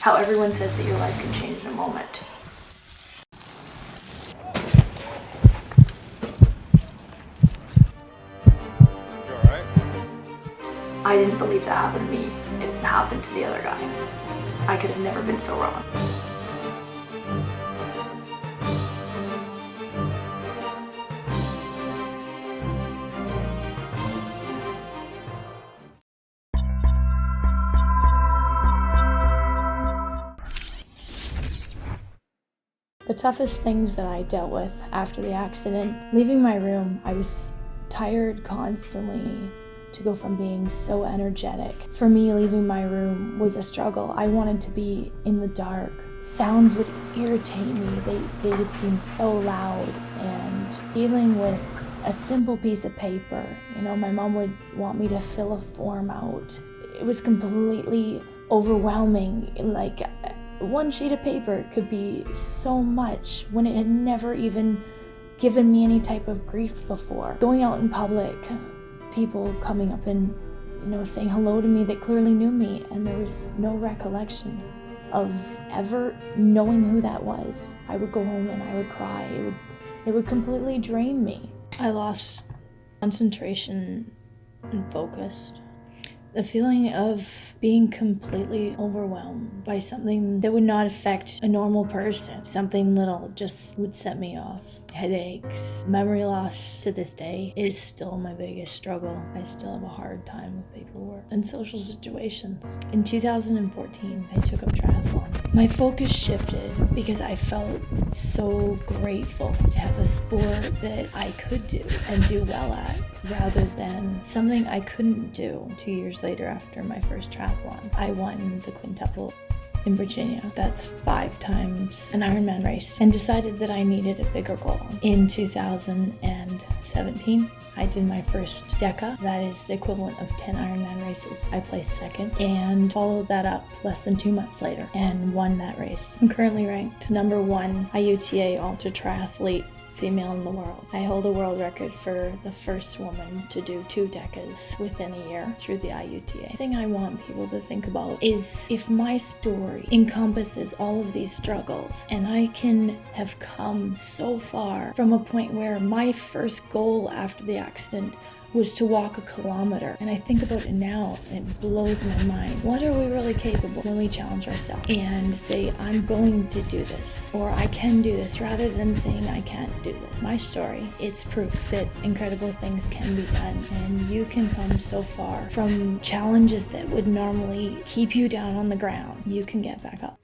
how everyone says that your life can change in a moment. You alright? I didn't believe that happened to me. It happened to the other guy. I could have never been so wrong. The toughest things that I dealt with after the accident, leaving my room, I was tired constantly to go from being so energetic. For me, leaving my room was a struggle. I wanted to be in the dark. Sounds would irritate me. They would seem so loud. And dealing with a simple piece of paper, my mom would want me to fill a form out. It was completely overwhelming. Like, one sheet of paper could be so much when it had never even given me any type of grief before. Going out in public, people coming up and, saying hello to me that clearly knew me, and there was no recollection of ever knowing who that was. I would go home and I would cry. It would completely drain me. I lost concentration and focus. The feeling of being completely overwhelmed by something that would not affect a normal person. Something little just would set me off. Headaches, memory loss to this day is still my biggest struggle. I still have a hard time with paperwork and social situations. In 2014, I took up triathlon. My focus shifted because I felt so grateful to have a sport that I could do and do well at, rather than something I couldn't do. 2 years later, after my first triathlon, I won the quintuple in Virginia. That's 5 times an Ironman race, and decided that I needed a bigger goal. In 2017, I did my first DECA. That is the equivalent of 10 Ironman races. I placed second and followed that up less than 2 months later and won that race. I'm currently ranked number 1 IUTA ultra triathlete female in the world. I hold a world record for the first woman to do 2 DECAs within a year through the IUTA. The thing I want people to think about is, if my story encompasses all of these struggles, and I can have come so far from a point where my first goal after the accident was to walk 1 kilometer. And I think about it now, and it blows my mind. What are we really capable when we challenge ourselves and say, I'm going to do this, or I can do this, rather than saying I can't do this? My story, it's proof that incredible things can be done, and you can come so far from challenges that would normally keep you down on the ground. You can get back up.